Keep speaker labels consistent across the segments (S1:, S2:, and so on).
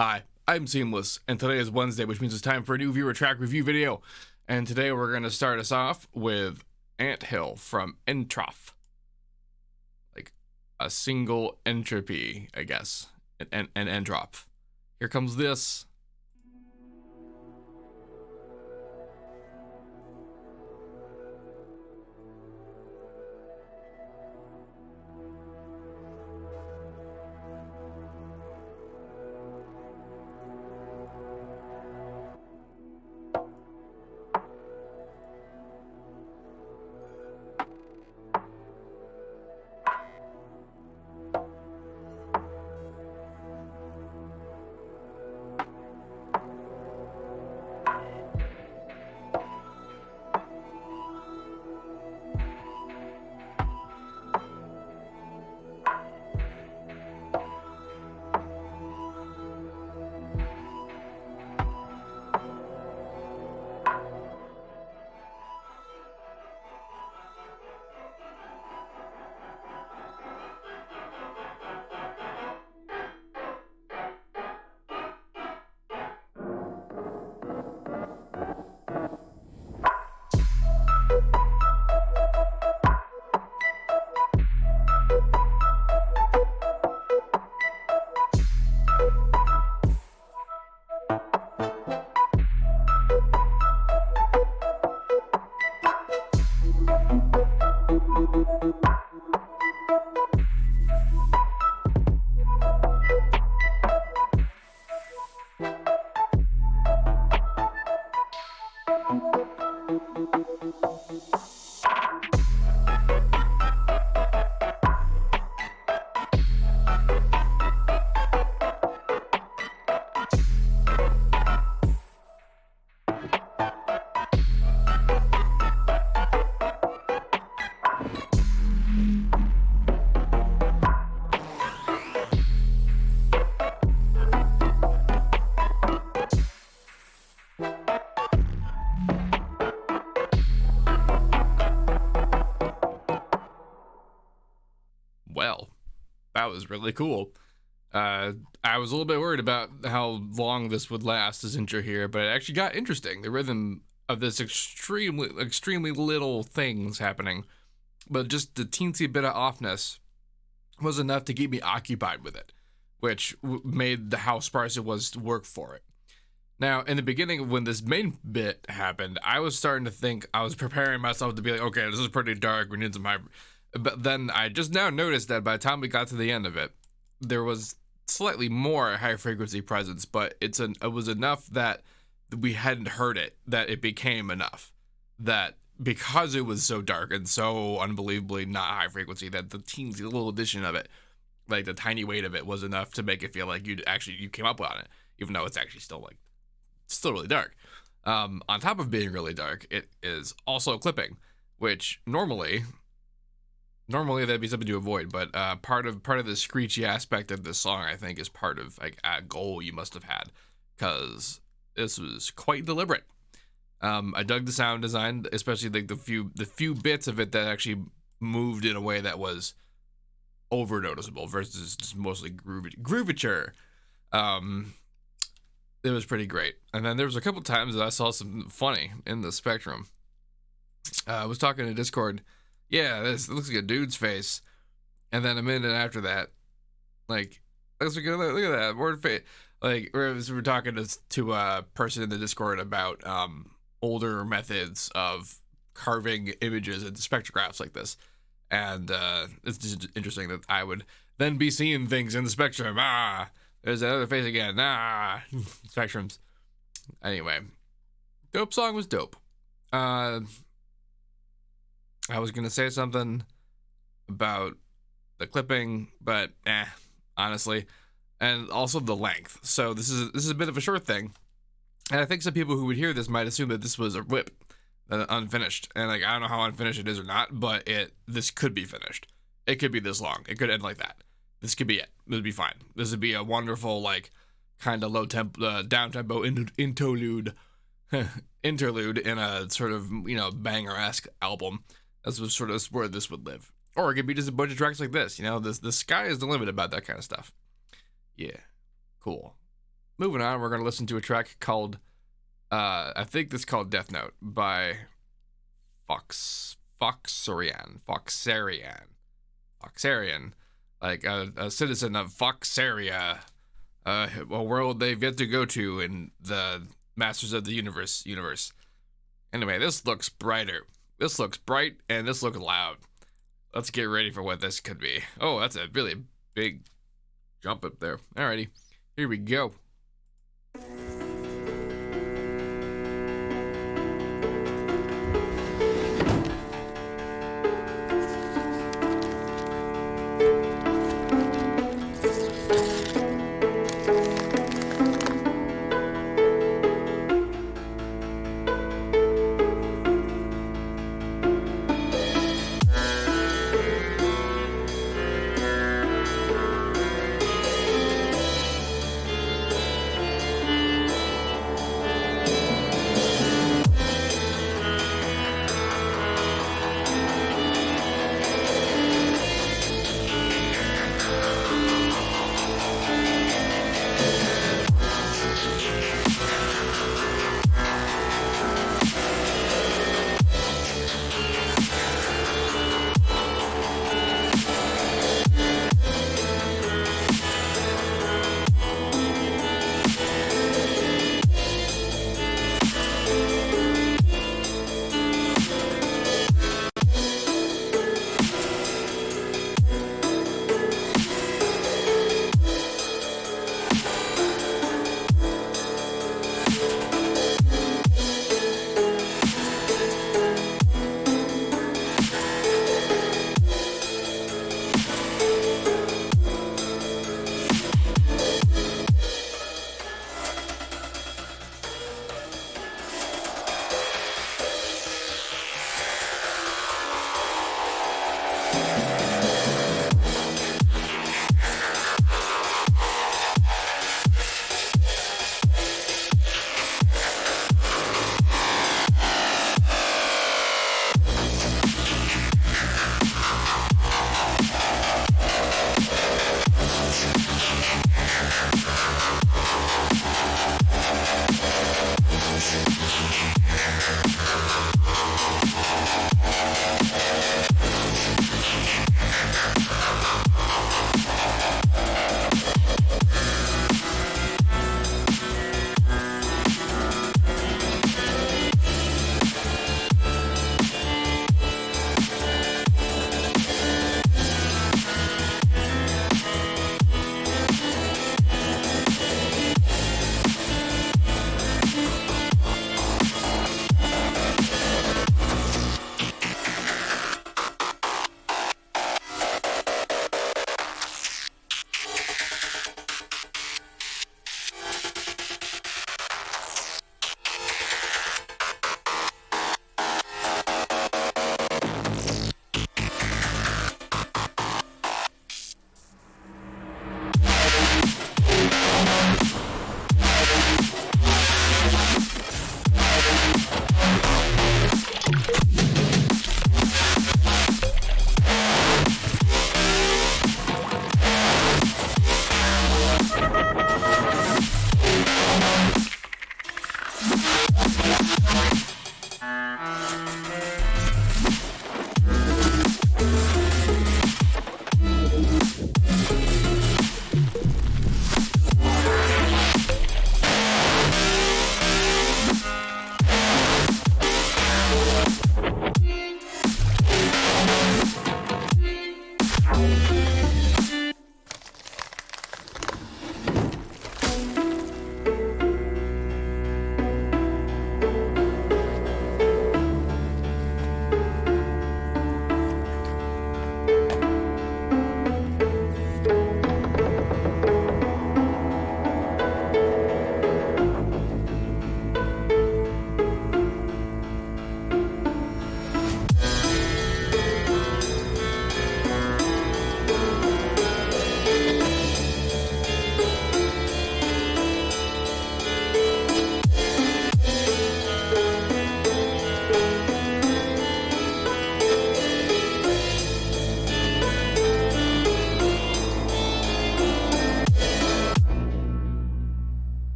S1: Hi, I'm Seamless, and today is Wednesday, which means it's time for a new viewer track review video. And today we're going to start us off with Anthill from Entroph. Like a single entropy, I guess, an Entroph. Here comes this. Well, that was really cool. I was a little bit worried about how long this would last, this intro here, but it actually got interesting. The rhythm of this extremely little things happening, but just the teensy bit of offness was enough to keep me occupied with it, which made how sparse it was to work for it. Now, in the beginning, when this main bit happened, I was starting to think, I was preparing myself to be like, okay, this is pretty dark, we need some hyper. But then I just now noticed that by the time we got to the end of it, there was slightly more high frequency presence, but it was enough that we hadn't heard it, that it became enough. That because it was so dark and so unbelievably not high frequency, that the teensy little addition of it, like the tiny weight of it, was enough to make it feel like you came up on it, even though it's actually still really dark. On top of being really dark, it is also clipping, which normally that'd be something to avoid, but part of the screechy aspect of this song, I think, is part of like a goal you must have had, because this was quite deliberate. I dug the sound design, especially like the few bits of it that actually moved in a way that was over noticeable versus just mostly groovature. It was pretty great. And then there was a couple times that I saw something funny in the spectrum. I was talking to Discord. Yeah, this looks like a dude's face. And then a minute after that, like, look at that word face. Like, we're talking to a person in the Discord about older methods of carving images into spectrographs like this. And it's just interesting that I would then be seeing things in the spectrum. There's another face again. Spectrums. Anyway, dope song was dope. I was gonna say something about the clipping, but honestly, and also the length. So this is a bit of a short thing, and I think some people who would hear this might assume that this was a rip, unfinished, and like I don't know how unfinished it is or not, but this could be finished. It could be this long. It could end like that. This could be it. This would be fine. This would be a wonderful like kind of low tempo, down tempo interlude in a sort of banger-esque album. That's what sort of where this would live. Or it could be just a bunch of tracks like this. The sky is the limit about that kind of stuff. Yeah, cool. moving on, we're gonna listen to a track called I think this is called Death Note by Foxxerian, like a citizen of Foxxeria, a world they've yet to go to in the Masters of the universe. Anyway, this looks brighter. This looks bright, and this looks loud. Let's get ready for what this could be. Oh, that's a really big jump up there. Alrighty, here we go.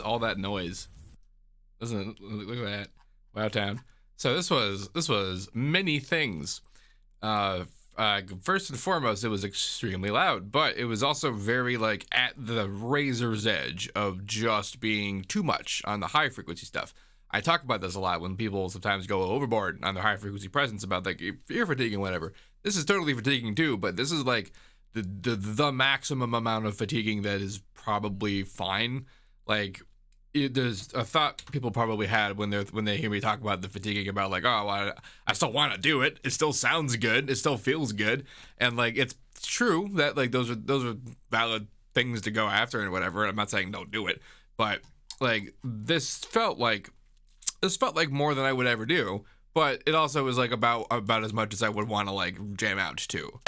S1: all that noise. Doesn't look at that. Wow town. So this was many things. First and foremost, it was extremely loud, but it was also very like at the razor's edge of just being too much on the high frequency stuff. I talk about this a lot when people sometimes go overboard on their high frequency presence about like ear fatigue and whatever. This is totally fatiguing too, but this is like the maximum amount of fatiguing that is probably fine. Like there's a thought people probably had when they hear me talk about the fatiguing about like, oh, well, I still want to do it. It still sounds good. It still feels good. And like, it's true that like those are valid things to go after and whatever. I'm not saying don't do it, but like this felt like more than I would ever do. But it also was like about as much as I would want to like jam out to.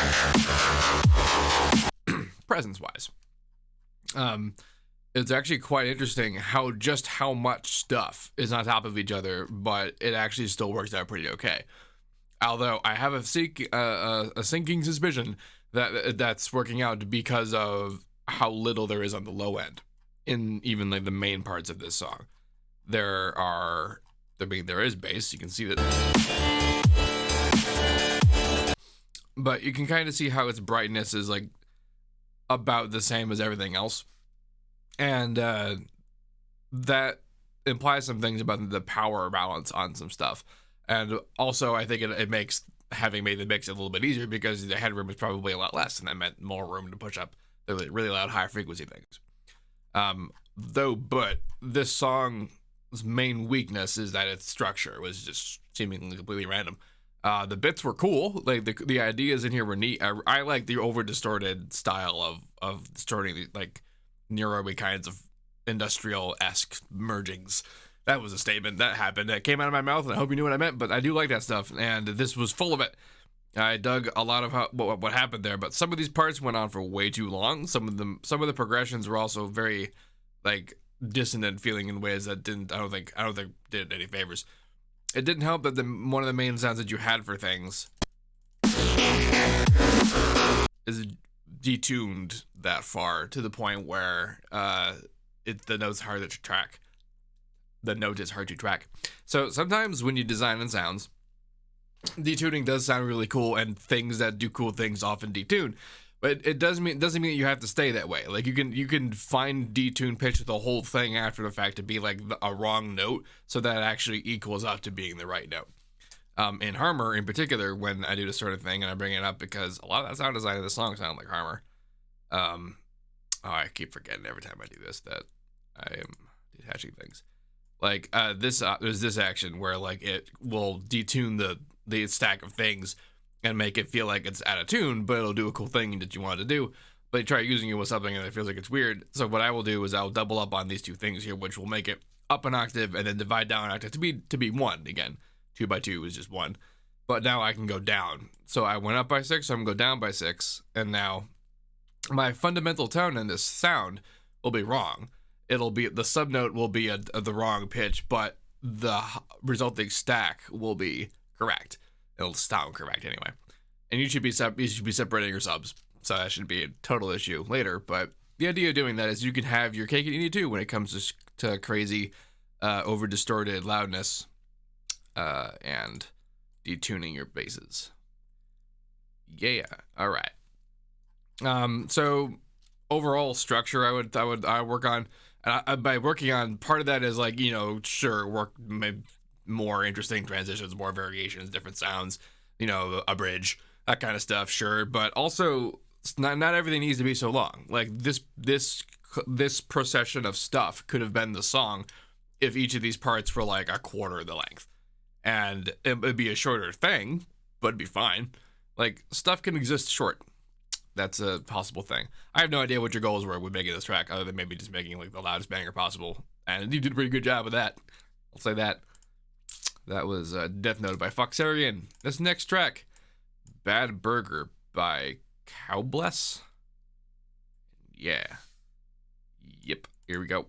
S1: Presence wise. It's actually quite interesting how much stuff is on top of each other, but it actually still works out pretty okay. Although I have a sinking suspicion that that's working out because of how little there is on the low end in even like the main parts of this song. There is bass, you can see that, but you can kind of see how its brightness is like about the same as everything else. And that implies some things about the power balance on some stuff. And also, I think it makes having made the mix a little bit easier because the headroom is probably a lot less, and that meant more room to push up the really loud, high frequency things. But this song's main weakness is that its structure was just seemingly completely random. The bits were cool. Like the ideas in here were neat. I like the over distorted style of distorting the, like, neuro-y kinds of industrial-esque mergings. That was a statement that happened. That came out of my mouth, and I hope you knew what I meant, but I do like that stuff, and this was full of it. I dug a lot of what happened there, but some of these parts went on for way too long. Some of the progressions were also very like dissonant feeling in ways that I don't think did any favors. It didn't help that one of the main sounds that you had for things is detuned that far to the point where the note's hard to track. The note is hard to track. So sometimes when you design in sounds, detuning does sound really cool, and things that do cool things often detune. But it doesn't mean that you have to stay that way. Like you can find detune pitch the whole thing after the fact to be like a wrong note, so that it actually equals up to being the right note. In Harmer, in particular, when I do this sort of thing, and I bring it up because a lot of that sound design of the song sound like Harmer. I keep forgetting every time I do this that I am detaching things. Like there's this action where like it will detune the stack of things and make it feel like it's out of tune, but it'll do a cool thing that you want to do. But you try using it with something and it feels like it's weird. So what I will do is I'll double up on these two things here, which will make it up an octave and then divide down an octave to be one again. 2 by 2 is just 1. But now I can go down. So I went up by 6, so I'm gonna go down by 6, and now my fundamental tone in this sound will be wrong. It'll be the subnote will be the wrong pitch, but the resulting stack will be correct. It'll sound correct anyway. And you should be separating your subs, so that shouldn't be a total issue later. But the idea of doing that is you can have your cake and eat it too when it comes to crazy, over distorted loudness, and detuning your basses. Yeah. All right. So overall structure, I would work on. By working on, part of that is like, work more interesting transitions, more variations, different sounds, a bridge, that kind of stuff, sure. But also, not everything needs to be so long. Like this procession of stuff could have been the song if each of these parts were like a quarter of the length, and it would be a shorter thing, but it'd be fine. Like stuff can exist short. That's a possible thing. I have no idea what your goals were with making this track, other than maybe just making like the loudest banger possible. And you did a pretty good job with that. I'll say that. That was Death Note by Foxxerian. This next track, Bad Burger by Cowbless. Yeah. Yep. Here we go.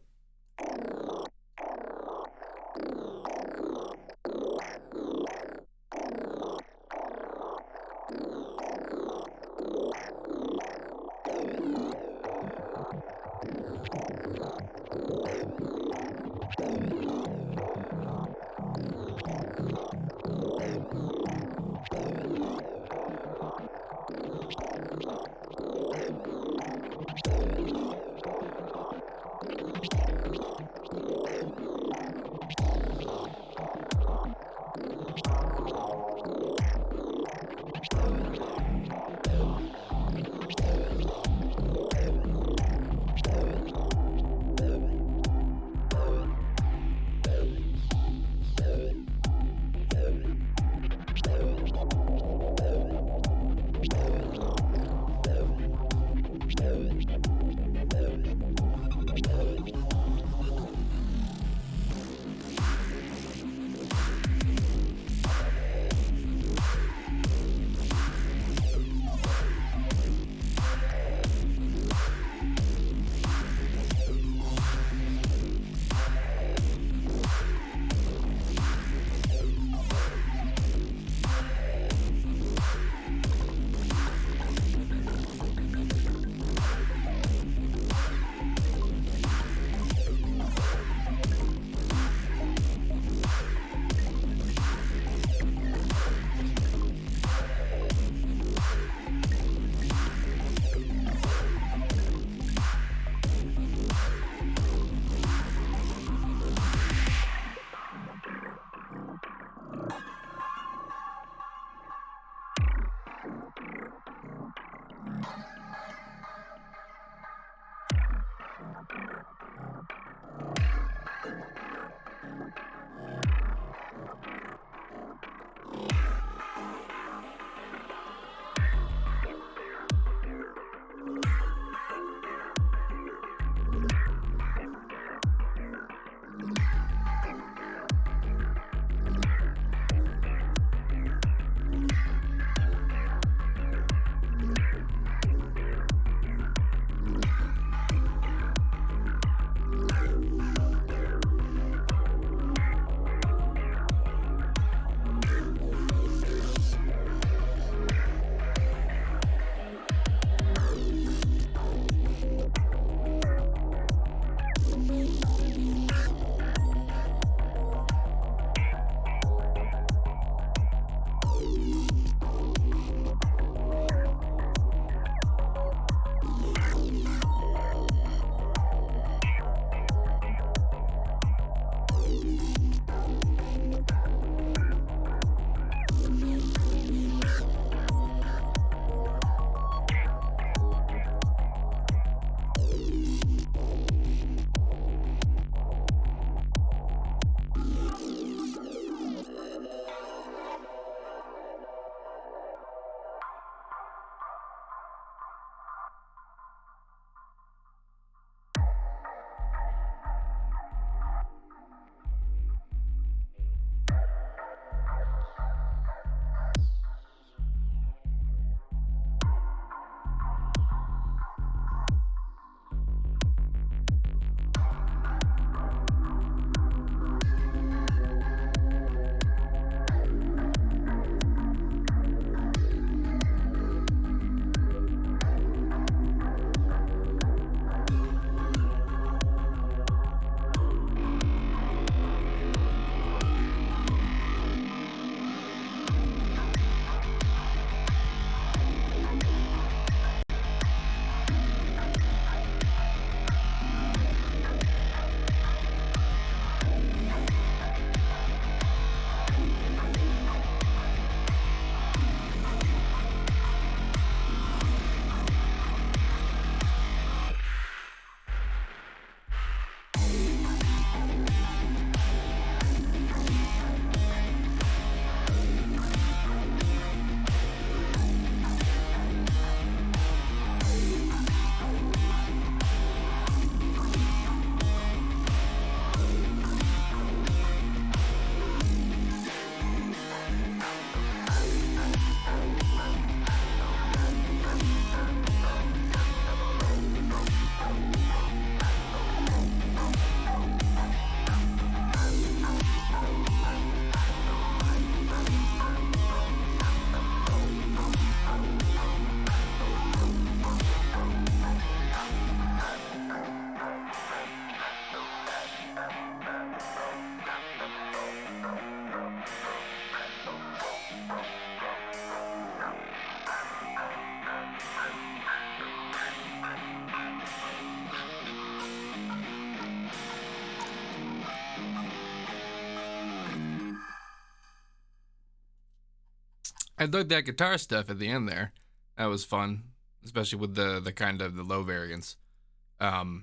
S1: I dug that guitar stuff at the end there. That was fun, especially with the kind of the low variants. The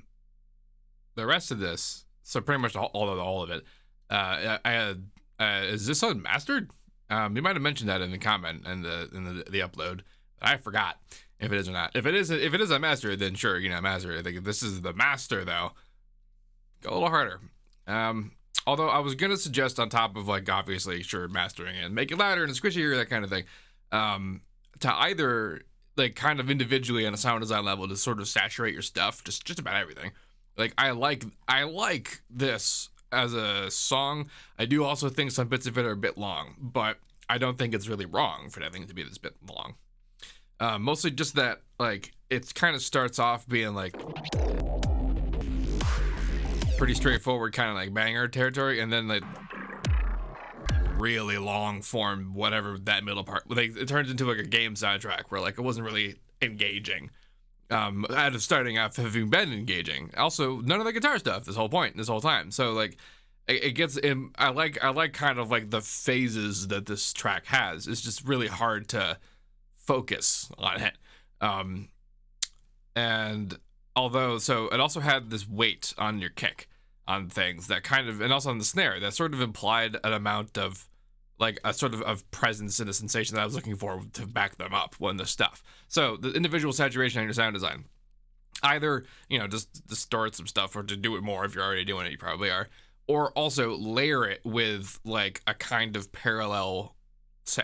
S1: rest of this, so pretty much all of it. I had is this unmastered? You might have mentioned that in the comment and the upload. I forgot if it is or not. If it is unmastered, then sure, master it. I think if this is the master though, go a little harder. Although I was gonna suggest on top of like obviously sure mastering it, make it louder and squishier, that kind of thing. To either like kind of individually on a sound design level to sort of saturate your stuff, just about everything. Like I like this as a song. I do also think some bits of it are a bit long, but I don't think it's really wrong for that thing to be this bit long. Mostly just that like it kind of starts off being like pretty straightforward kind of like banger territory, and then like really long form whatever that middle part, like it turns into like a game soundtrack where like it wasn't really engaging. Out of starting off having been engaging. Also, none of the guitar stuff this whole time. So like it gets in. I like kind of like the phases that this track has. It's just really hard to focus on it. And although, so it also had this weight on your kick on things that kind of, and also on the snare that sort of implied an amount of like a sort of presence and a sensation that I was looking for to back them up when the stuff. So the individual saturation on your sound design, either, just distort some stuff or to do it more. If you're already doing it, you probably are. Or also layer it with like a kind of parallel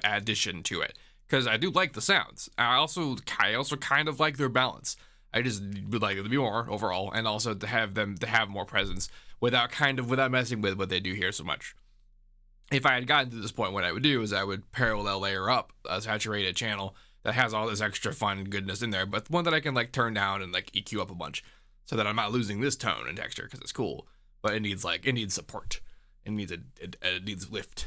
S1: addition to it. Because I do like the sounds. I also kind of like their balance. I just would like it to be more overall, and also to have them to have more presence without messing with what they do here so much. If I had gotten to this point, what I would do is I would parallel layer up a saturated channel that has all this extra fun goodness in there, but one that I can like turn down and like EQ up a bunch so that I'm not losing this tone and texture because it's cool, but it needs support. It needs lift.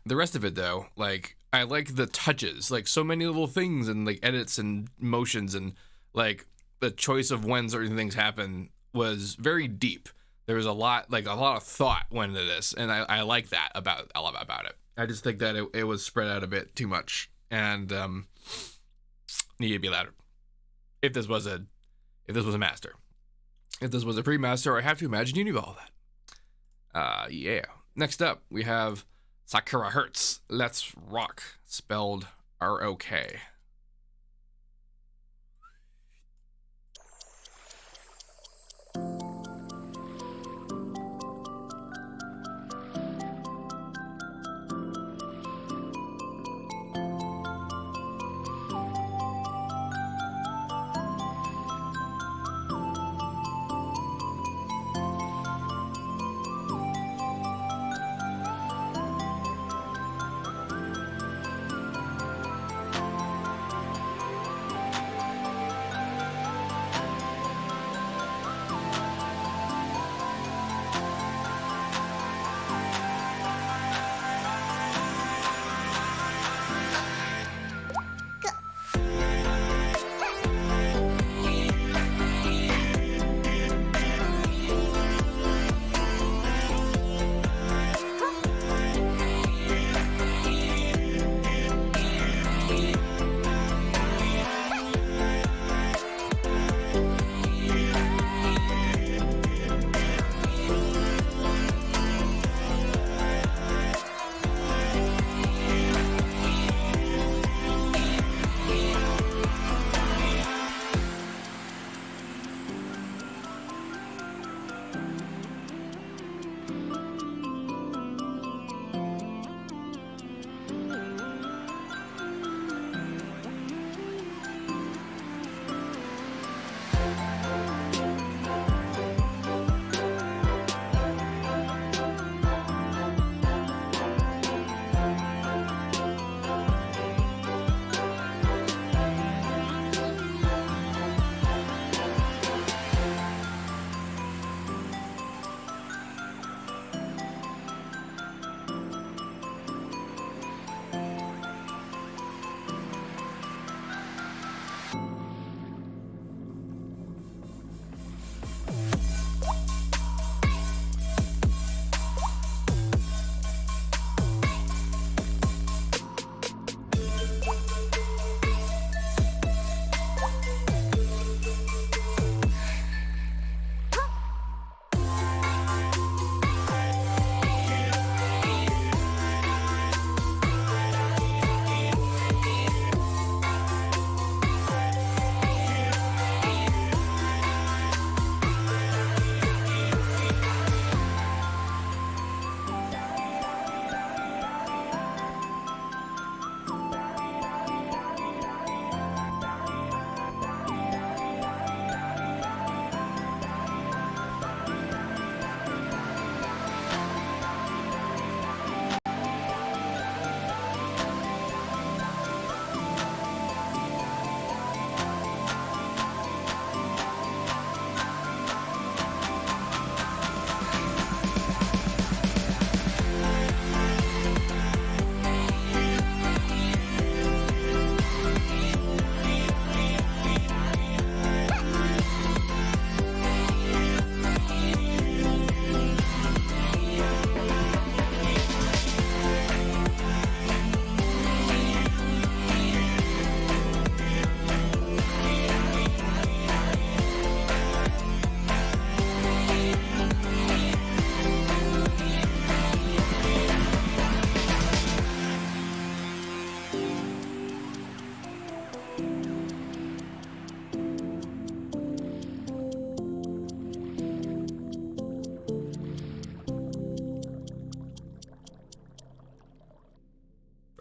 S1: The rest of it though, like I like the touches, like so many little things and like edits and motions and like the choice of when certain things happen was very deep. There was a lot of thought went into this, and I like that about it. I just think that it was spread out a bit too much, and needed to be louder. If this was a master, if this was a pre-master, I have to imagine you knew all that. Yeah. Next up, we have Sakura Hz. Let's Rock, spelled R-O-K.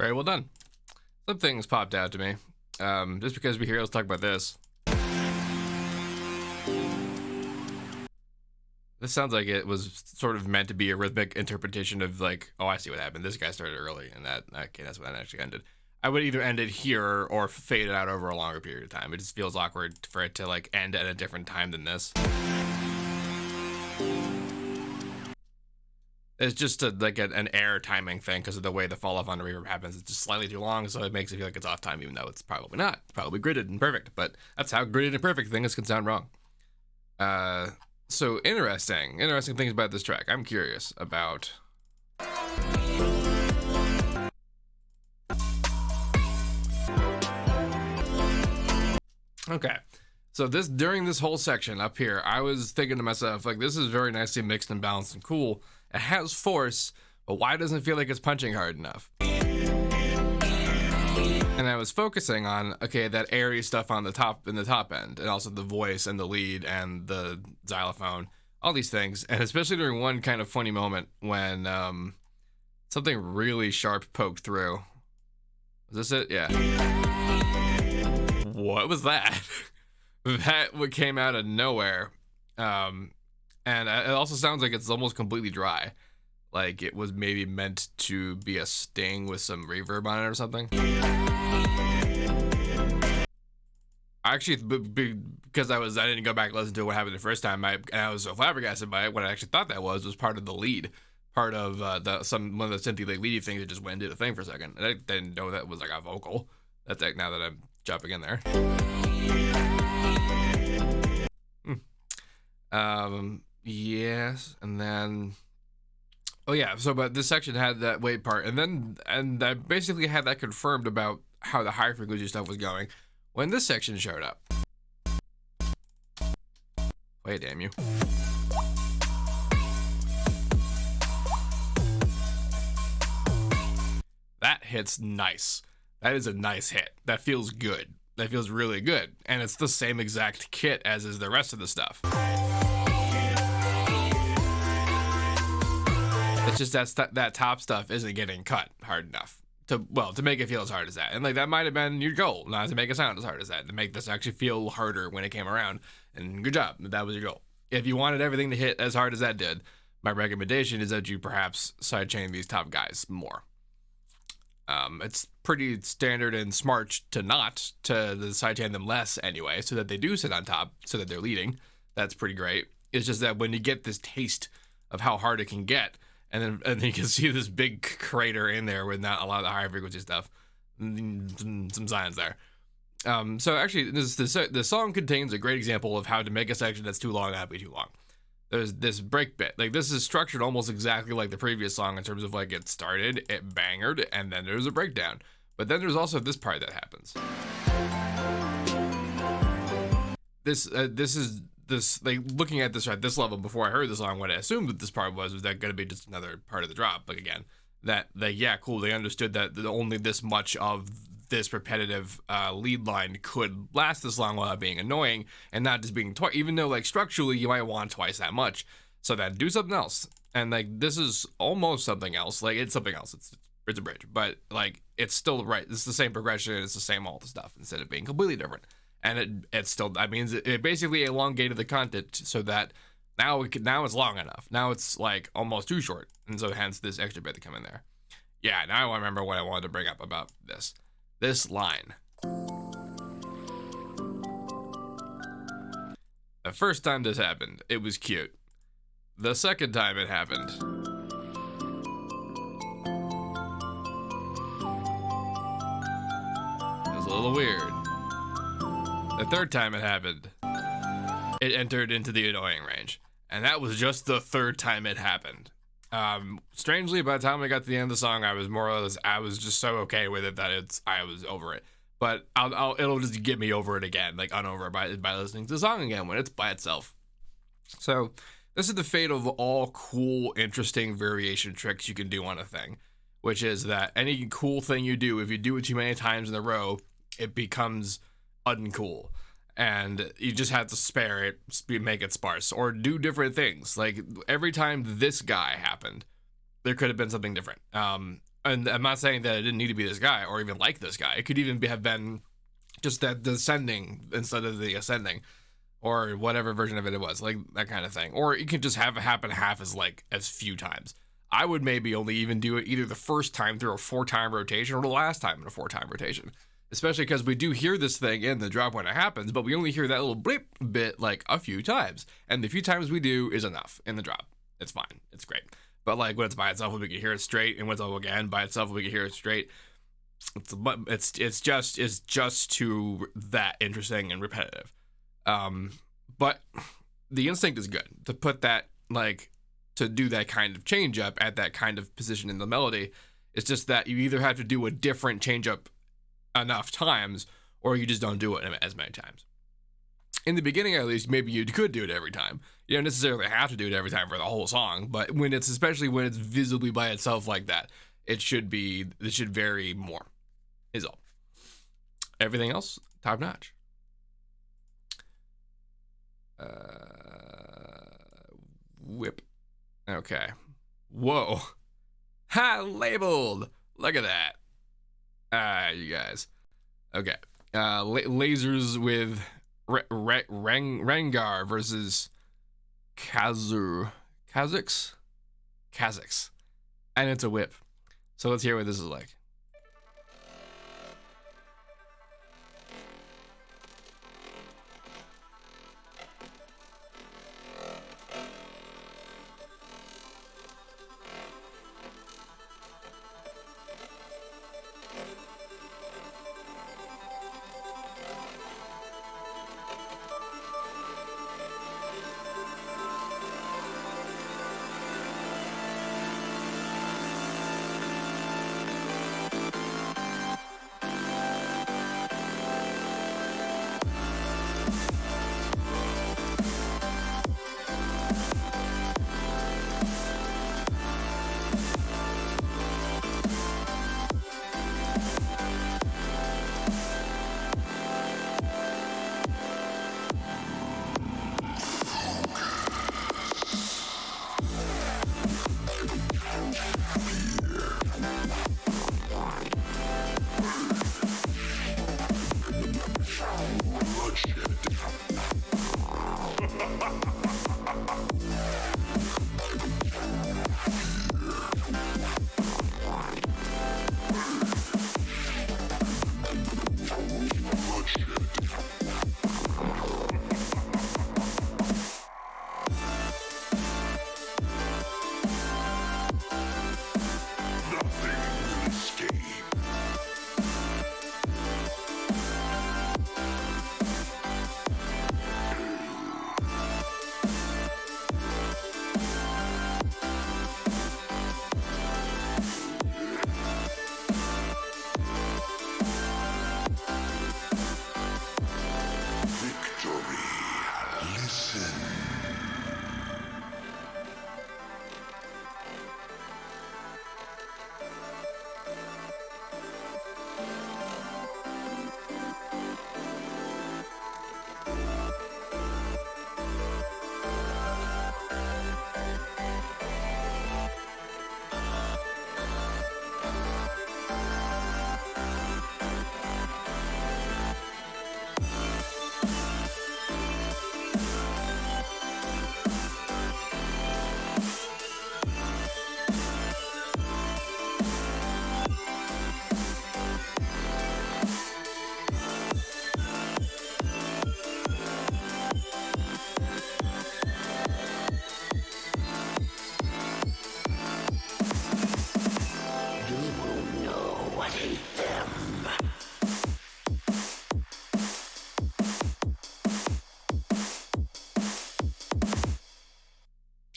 S1: Very well done. Some things popped out to me. Just because we're here, let's talk about this. This sounds like it was sort of meant to be a rhythmic interpretation of like, oh, I see what happened. This guy started early, and okay, that's when that actually ended. I would either end it here or fade it out over a longer period of time. It just feels awkward for it to like end at a different time than this. It's just like an air timing thing because of the way the fall off on the reverb happens. It's just slightly too long, so it makes it feel like it's off time, even though it's probably not. It's probably gridded and perfect, but that's how gridded and perfect things can sound wrong. So interesting things about this track. I'm curious about. Okay, so during this whole section up here, I was thinking to myself, like, this is very nicely mixed and balanced and cool. It has force, but why doesn't it feel like it's punching hard enough? And I was focusing on, okay, that airy stuff on the top, in the top end, and also the voice and the lead and the xylophone, all these things, and especially during one kind of funny moment when something really sharp poked through. Was this it? Yeah. What was that? That came out of nowhere. And it also sounds like it's almost completely dry. Like it was maybe meant to be a sting with some reverb on it or something. Actually, because I didn't go back and listen to what happened the first time, and I was so flabbergasted by it. What I actually thought that was part of the lead, part of one of the synthy like leady things that just went and did a thing for a second. And I didn't know that was like a vocal. That's like now that I'm jumping in there. Yes, and then oh yeah, so but this section had that wait part, and I basically had that confirmed about how the high frequency stuff was going when this section showed up. Wait, damn you. That hit's nice. That is a nice hit. That feels good. That feels really good. And it's the same exact kit as is the rest of the stuff. It's just that top stuff isn't getting cut hard enough to make it feel as hard as that. And like that might have been your goal, not to make it sound as hard as that, to make this actually feel harder when it came around. And good job, that was your goal. If you wanted everything to hit as hard as that did, my recommendation is that you perhaps sidechain these top guys more. It's pretty standard and smart to sidechain them less anyway, so that they do sit on top, so that they're leading. That's pretty great. It's just that when you get this taste of how hard it can get, and then you can see this big crater in there with not a lot of the higher frequency stuff, some signs there. So actually, the song contains a great example of how to make a section that's too long not be too long. There's this break bit. Like this is structured almost exactly like the previous song in terms of like it started, it bangered, and then there's a breakdown. But then there's also this part that happens. Like looking at this at this level before I heard the song, what I assumed that this part was that going to be just another part of the drop. Like again, yeah, cool. They understood that only this much of this repetitive lead line could last this long without being annoying and not just being twice, even though like structurally you might want twice that much. So then do something else. And like this is almost something else. Like it's something else. It's a bridge, but like it's still right. It's the same progression. It's the same all the stuff instead of being completely different. And it's still, that means it basically elongated the content so that now it's long enough. Now it's like almost too short. And so hence this extra bit to come in there. Yeah, now I remember what I wanted to bring up about this line. The first time this happened, it was cute. The second time it happened, it was a little weird. The third time it happened, it entered into the annoying range. And that was just the third time it happened. Strangely, by the time I got to the end of the song, I was just so okay with it that I was over it. But it'll just get me over it again, like unover by listening to the song again when it's by itself. So this is the fate of all cool, interesting variation tricks you can do on a thing, which is that any cool thing you do, if you do it too many times in a row, it becomes uncool. And you just have to spare it, make it sparse, or do different things. Like every time this guy happened, there could have been something different. And I'm not saying that it didn't need to be this guy or even like this guy. It could even have been just that descending instead of the ascending, or whatever version of it was, like that kind of thing. Or you can just have it happen half as few times. I would maybe only even do it either the first time through a 4-time rotation or the last time in a 4-time rotation. Especially because we do hear this thing in the drop when it happens, but we only hear that little blip bit like a few times. And the few times we do is enough in the drop. It's fine. It's great. But like when it's by itself, we can hear it straight, and when it's all again by itself, we can hear it straight. It's just too that interesting and repetitive. But the instinct is good to put that, like, to do that kind of change up at that kind of position in the melody. It's just that you either have to do a different change up enough times, or you just don't do it as many times. In the beginning, at least, maybe you could do it every time. You don't necessarily have to do it every time for the whole song, but especially when it's visibly by itself like that, it should vary more, is all. Everything else, top notch. Whip. Okay. Whoa. Ha, labeled. Look at that. You guys. Okay. Lasers with Rengar versus KhaZix. And it's a whip. So let's hear what this is like.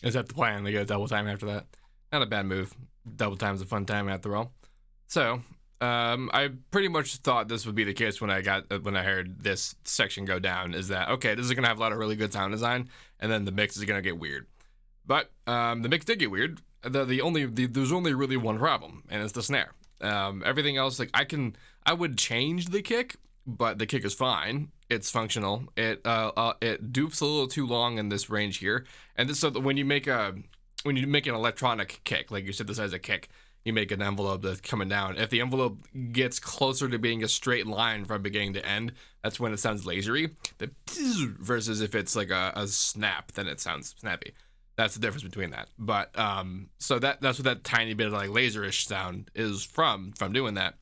S1: Is that the plan? They get a double time after that. Not a bad move. Double time's a fun time after all. So, I pretty much thought this would be the case when I heard this section go down. Is that okay? This is gonna have a lot of really good sound design, and then the mix is gonna get weird. But the mix did get weird. There's only really one problem, and it's the snare. Everything else, like I would change the kick, but the kick is fine. It's functional. It doofs a little too long in this range here, and this, so that when you make an electronic kick, like you synthesize a kick, you make an envelope that's coming down. If the envelope gets closer to being a straight line from beginning to end, that's when it sounds lasery. Versus if it's like a snap, then it sounds snappy. That's the difference between that. But so that's what that tiny bit of like laserish sound is from doing that.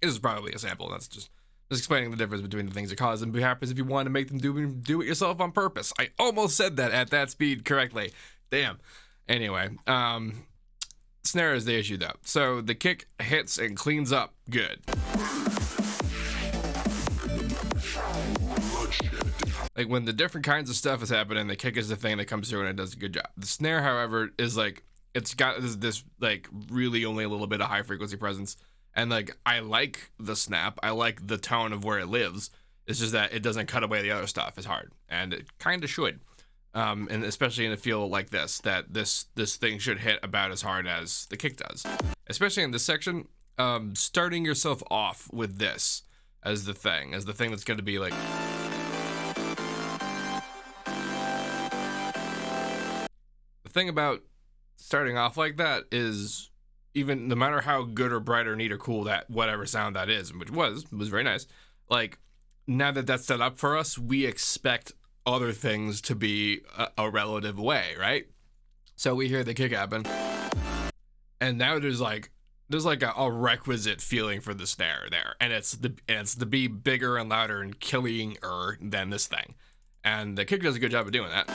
S1: It is probably a sample. That's just explaining the difference between the things it causes, and what happens if you want to make them do it yourself on purpose. I almost said that at that speed correctly. Damn. Anyway, snare is the issue though. So the kick hits and cleans up good. Like when the different kinds of stuff is happening, the kick is the thing that comes through and it does a good job. The snare, however, is like, it's got this like really only a little bit of high frequency presence. And like, I like the snap. I like the tone of where it lives. It's just that it doesn't cut away the other stuff as hard. And it kind of should. And especially in a feel like this, that this thing should hit about as hard as the kick does. Especially in this section, starting yourself off with this as the thing that's going to be like... The thing about starting off like that is, even no matter how good or bright or neat or cool that whatever sound that is, which was very nice, like now that that's set up for us, we expect other things to be a relative way, right? So we hear the kick happen, and now there's like a requisite feeling for the snare there, and it's to be bigger and louder and killinger than this thing, and the kick does a good job of doing that.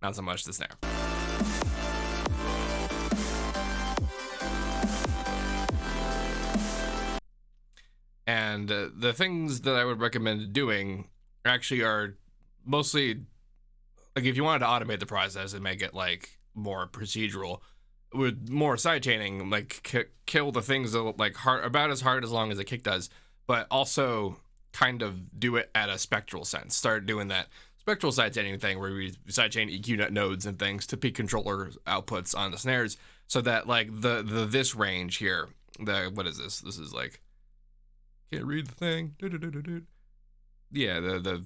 S1: Not so much the snare. And the things that I would recommend doing actually are mostly, like, if you wanted to automate the process and make it like more procedural, with more sidechaining, like kill the things that look like about as hard as long as the kick does, but also kind of do it at a spectral sense. Start doing that spectral sidechaining thing where we sidechain EQ nodes and things to peak controller outputs on the snares, so that like the this range here, what is this? This is like, can't read the thing. Yeah, the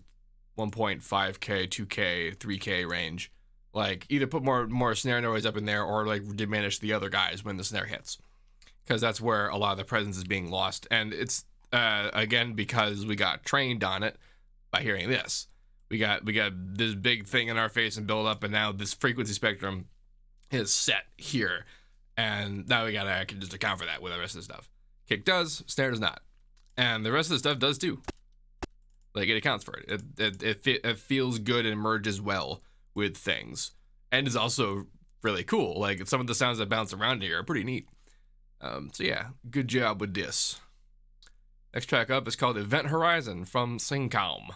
S1: 1.5K, 2K, 3K range. Like either put more snare noise up in there or like diminish the other guys when the snare hits, because that's where a lot of the presence is being lost. And it's again because we got trained on it by hearing this. We got this big thing in our face and build up, and now this frequency spectrum is set here, and now we gotta just account for that with the rest of the stuff. Kick does, snare does not. And the rest of the stuff does too. Like it accounts for it. It feels good and merges well with things, and is also really cool. Like some of the sounds that bounce around here are pretty neat. So yeah, good job with this. Next track up is called Event Horizon from Syncom.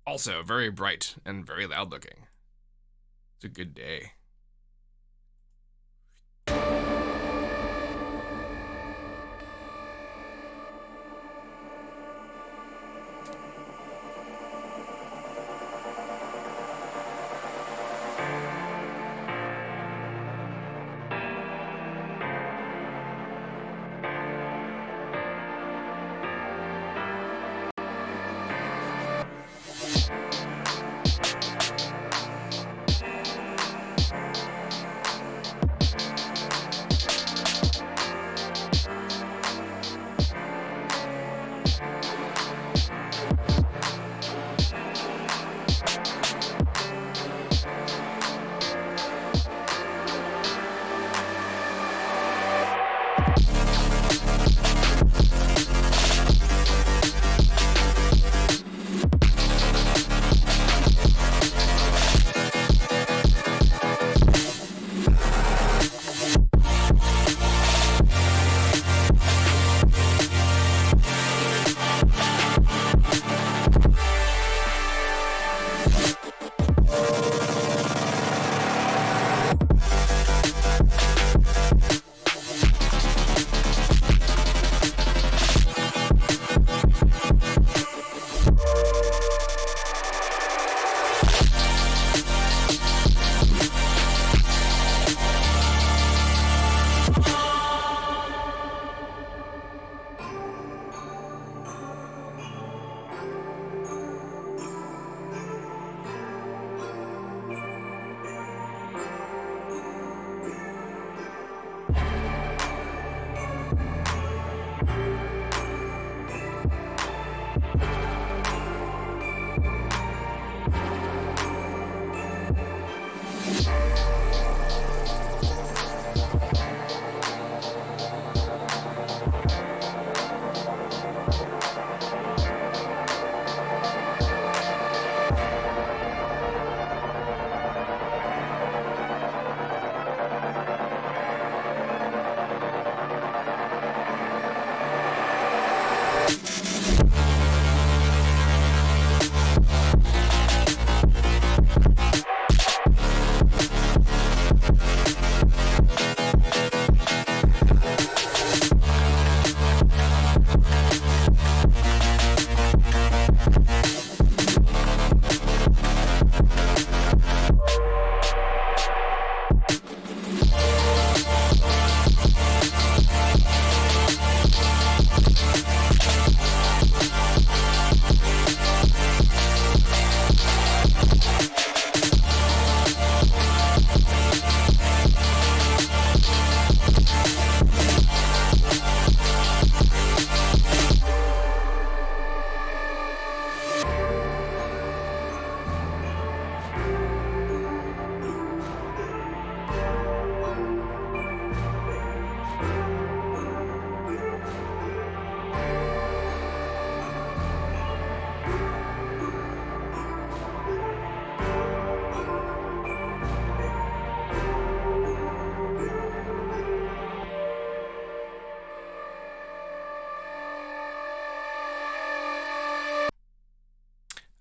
S1: Also very bright and very loud looking. It's a good day.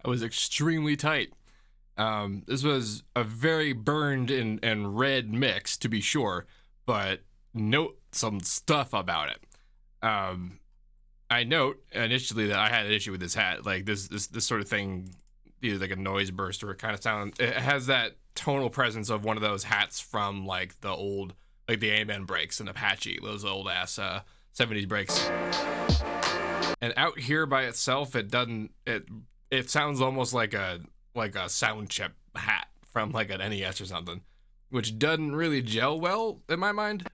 S1: It was extremely tight. This was a very burned and red mix, to be sure, but note some stuff about it. I note initially that I had an issue with this hat. Like this sort of thing, either like a noise burst or it kind of sound. It has that tonal presence of one of those hats from like the old, like the Amen breaks and Apache, those old ass 70s breaks. And out here by itself, it doesn't. It sounds almost like a sound chip hat from like an NES or something, which doesn't really gel well in my mind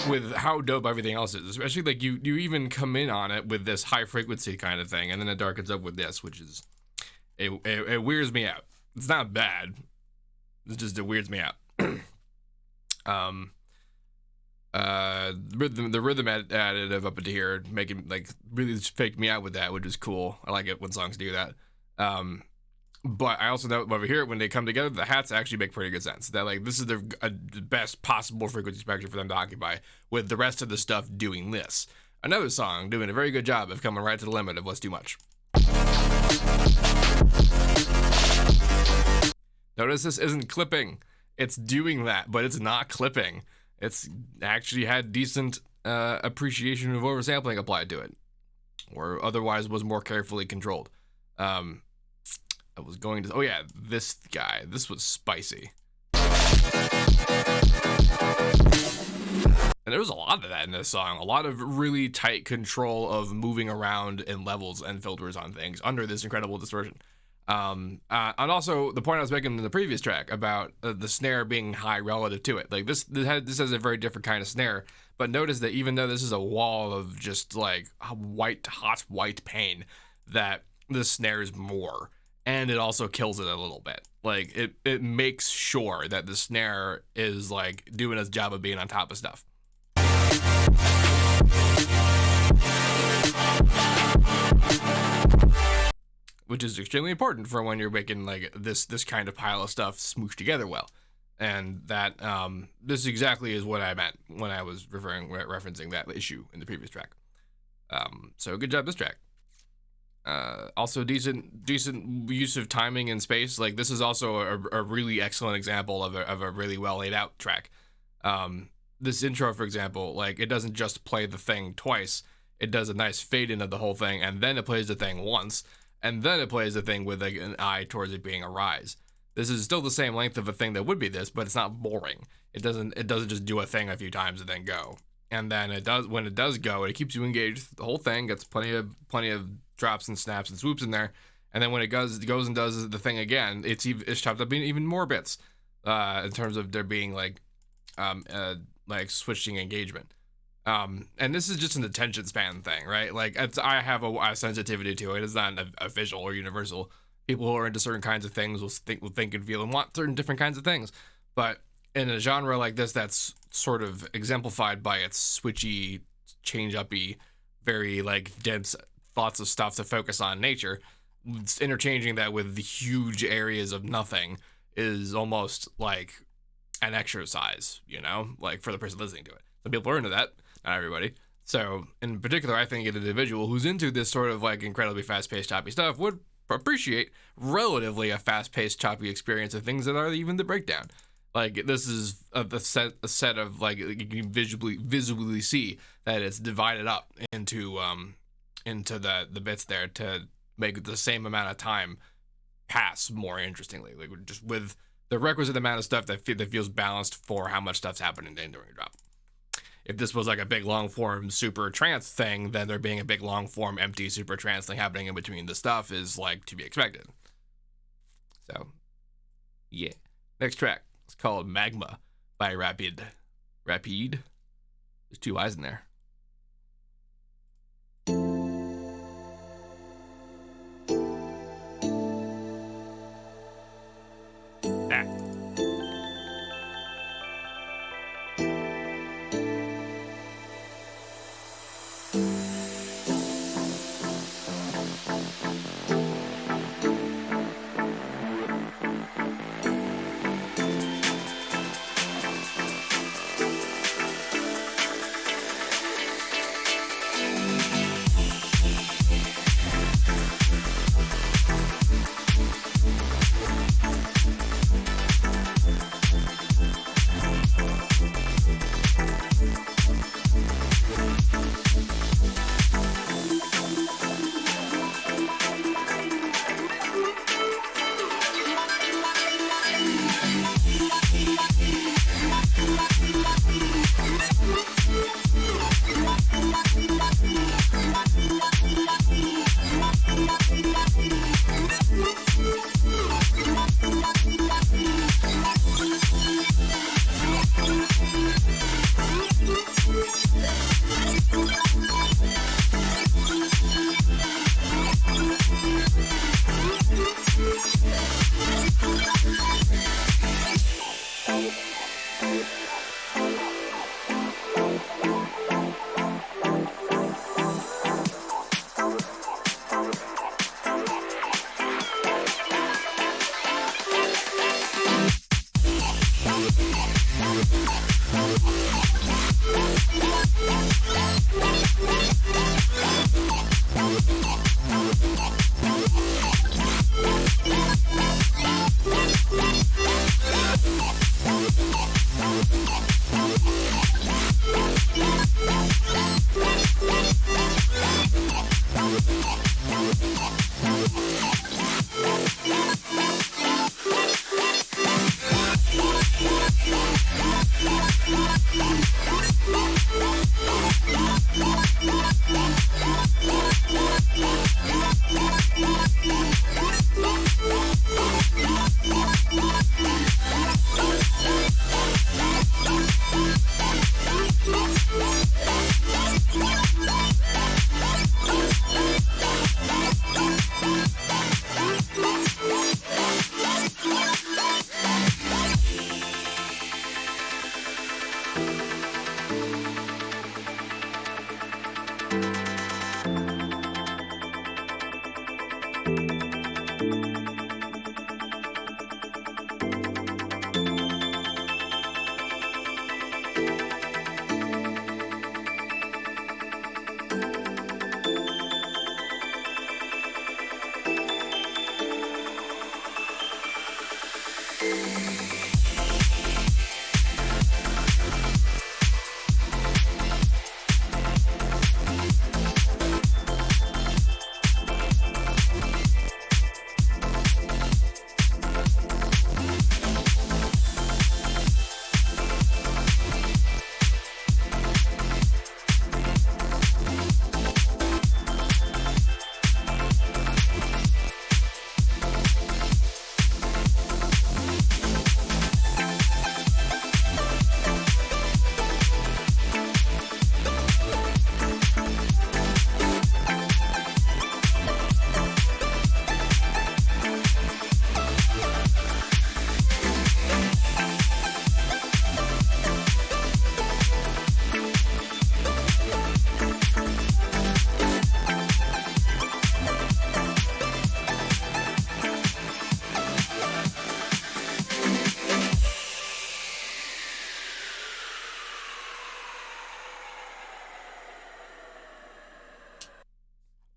S1: with how dope everything else is. Especially like you even come in on it with this high frequency kind of thing, and then it darkens up with this, which is it weirds me out. It's not bad. It's just it weirds me out. The rhythm additive up into here making like really faked me out with that, which is cool. I like it when songs do that. But I also know over here when they come together, the hats actually make pretty good sense. That like this is the best possible frequency spectrum for them to occupy, with the rest of the stuff doing this. Another song doing a very good job of coming right to the limit of what's too much. Notice this isn't clipping. It's doing that, but it's not clipping. It's actually had decent appreciation of oversampling applied to it, or otherwise was more carefully controlled. I was going to, oh yeah, this guy, this was spicy. And there was a lot of that in this song, a lot of really tight control of moving around in levels and filters on things under this incredible distortion. And also the point I was making in the previous track about the snare being high relative to it. Like this has a very different kind of snare, but notice that even though this is a wall of just like hot white pain, that the snare is more, and it also kills it a little bit. Like it makes sure that the snare is like doing its job of being on top of stuff. Which is extremely important for when you're making like this kind of pile of stuff smoosh together well. And that this exactly is what I meant when I was referencing that issue in the previous track. So good job this track. Also decent use of timing and space. Like this is also a really excellent example of a really well laid out track. This intro, for example, like it doesn't just play the thing twice. It does a nice fade in of the whole thing, and then it plays the thing once. And then it plays the thing with like an eye towards it being a rise. This is still the same length of a thing that would be this, but it's not boring. It doesn't just do a thing a few times and then go. And then it does, when it does go, it keeps you engaged. The whole thing gets plenty of drops and snaps and swoops in there. And then when it goes and does the thing again, it's chopped up in even more bits in terms of there being like switching engagement. And this is just an attention span thing, right? Like I have a sensitivity to it. It's not official or universal. People who are into certain kinds of things will think and feel and want certain different kinds of things. But in a genre like this, that's sort of exemplified by its switchy, change-uppy, very like dense thoughts of stuff to focus on nature. It's interchanging that with the huge areas of nothing is almost like an exercise, you know, like for the person listening to it. Some people are into that. Not everybody, So, in particular, I think an individual who's into this sort of like incredibly fast-paced, choppy stuff would appreciate relatively a fast-paced, choppy experience of things that are even the breakdown. Like, this is a set of, like, you can visibly see that it's divided up into the bits there to make the same amount of time pass more interestingly. Like, just with the requisite amount of stuff that feels balanced for how much stuff's happening during a drop. If this was like a big long form super trance thing, then there being a big long form empty super trance thing happening in between the stuff is like to be expected. So, yeah. Next track is called Magma by Rapiid. Rapiid? There's two I's in there.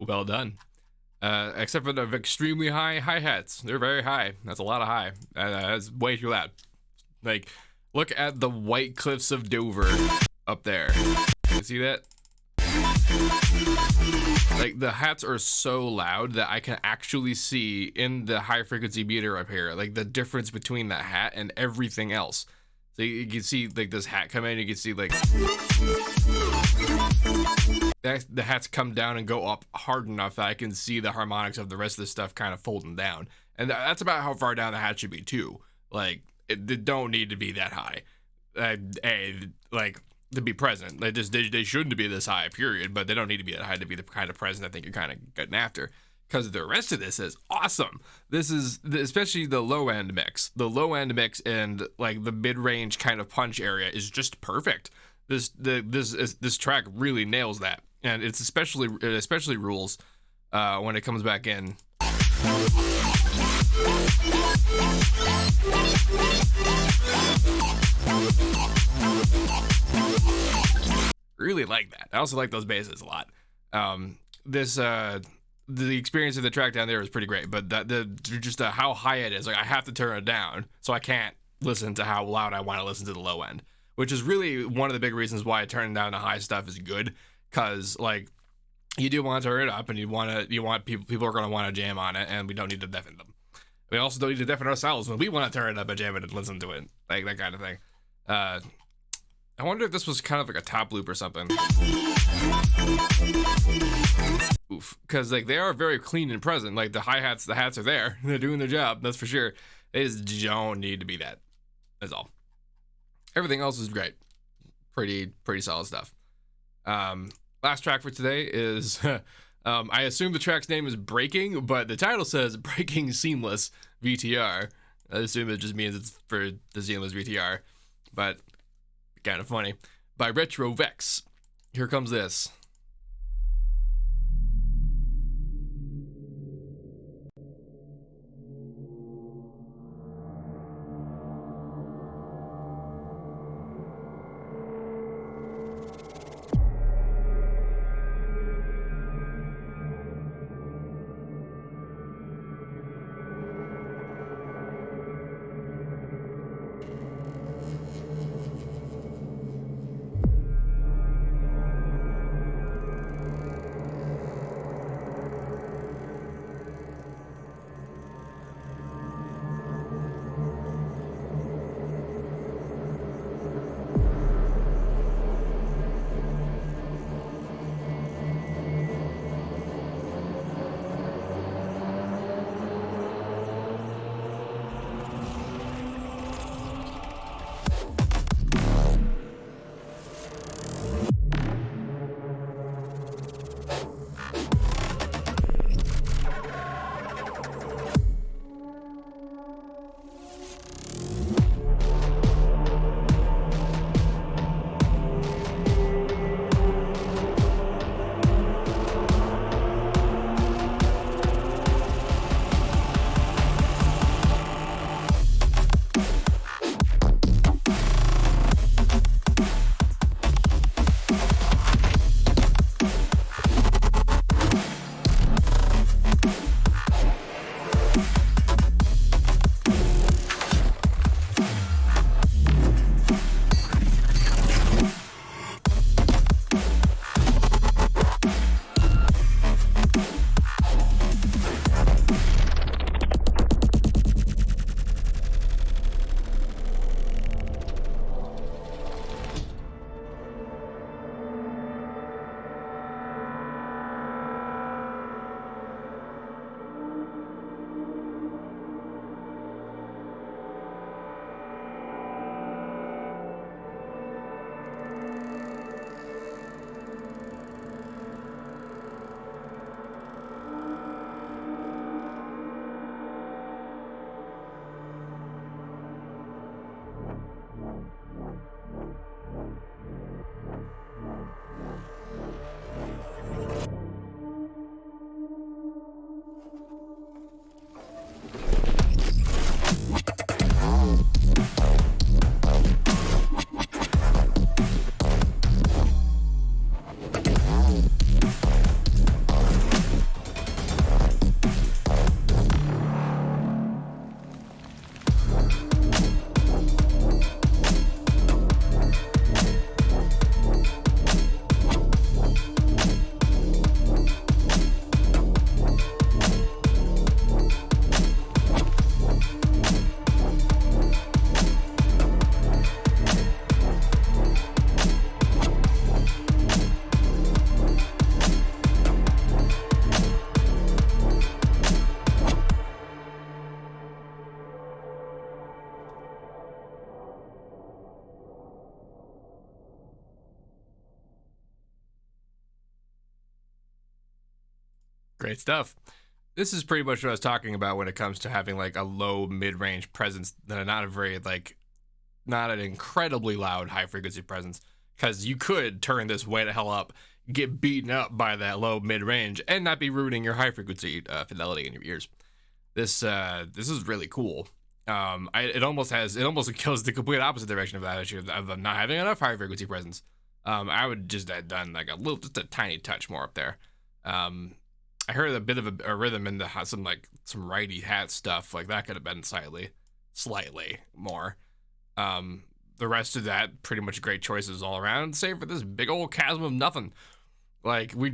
S1: Well done. Except for the extremely high hi-hats. They're very high. That's a lot of high. That's way too loud. Like, look at the white cliffs of Dover up there. You see that? Like, the hats are so loud that I can actually see in the high frequency meter up here, like the difference between that hat and everything else. So you can see like this hat come in, you can see like the hats come down and go up hard enough that I can see the harmonics of the rest of the stuff kind of folding down. And that's about how far down the hat should be too. Like, they don't need to be that high. Like, to be present. They shouldn't be this high, period, but they don't need to be that high to be the kind of present I think you're kind of getting after. Because the rest of this is awesome. This is, especially the low end mix. The low end mix and like the mid range kind of punch area is just perfect. This track really nails that, and it especially rules when it comes back in. Really like that. I also like those basses a lot. The experience of the track down there is pretty great, but how high it is, like I have to turn it down, so I can't listen to how loud I want to listen to the low end, which is really one of the big reasons why turning down the high stuff is good, because like you do want to turn it up, and you want people are going to want to jam on it, and we don't need to deafen them. We also don't need to deafen ourselves when we want to turn it up and jam it and listen to it, like that kind of thing. I wonder if this was kind of like a top loop or something. Oof, because like they are very clean and present. Like the hats are there. They're doing their job, that's for sure. They just don't need to be that. That's all. Everything else is great. Pretty solid stuff. Last track for today is I assume the track's name is Breaking, but the title says Breaking Seamless VTR. I assume it just means it's for the Seamless VTR, but kind of funny. By Retrovex. Here comes this. Great stuff. This is pretty much what I was talking about when it comes to having like a low mid-range presence that are not a very like, not an incredibly loud high frequency presence, because you could turn this way the hell up, get beaten up by that low mid-range, and not be ruining your high frequency fidelity in your ears. This is really cool. It almost kills the complete opposite direction of that issue of not having enough high frequency presence. I would just have done like just a tiny touch more up there. I heard a bit of a rhythm in some righty hat stuff, like that could have been slightly more. The rest of that, pretty much great choices all around, save for this big old chasm of nothing. Like what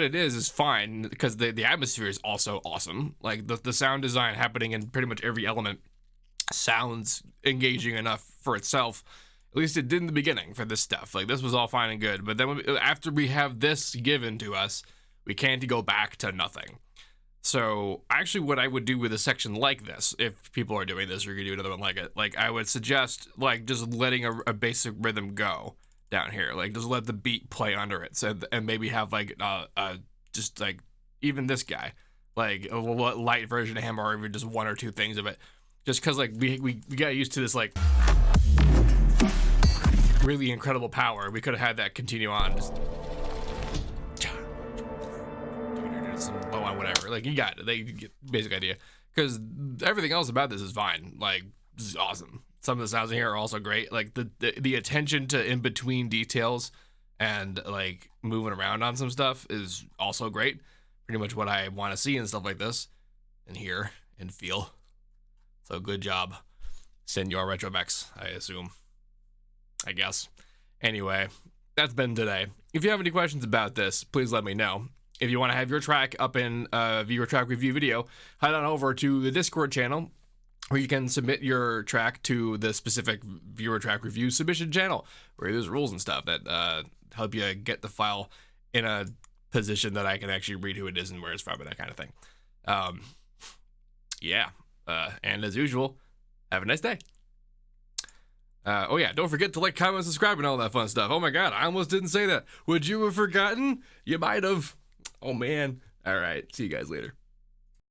S1: it is fine, because the atmosphere is also awesome. Like the sound design happening in pretty much every element sounds engaging enough for itself. At least it did in the beginning for this stuff. Like this was all fine and good, but then after we have this given to us, we can't go back to nothing. So actually what I would do with a section like this, if people are doing this or you could do another one like it, like I would suggest like just letting a basic rhythm go down here. Like just let the beat play under it. So, and maybe have like just like even this guy, like a light version of him, or even just one or two things of it. Just cause like we got used to this like really incredible power. We could have had that continue on. Just some low on whatever. Like you got it. They get basic idea. Because everything else about this is fine. Like this is awesome. Some of the sounds in here are also great. Like the attention to in between details and like moving around on some stuff is also great. Pretty much what I want to see and stuff like this and hear and feel. So good job, Senor Retrovex, I assume. I guess. Anyway, that's been today. If you have any questions about this, please let me know. If you want to have your track up in a viewer track review video, head on over to the Discord channel, where you can submit your track to the specific viewer track review submission channel, where there's rules and stuff that help you get the file in a position that I can actually read who it is and where it's from and that kind of thing. And as usual, have a nice day. Oh yeah, don't forget to like, comment, subscribe, and all that fun stuff. Oh my god, I almost didn't say that. Would you have forgotten? You might have. Oh man. All right, see you guys later.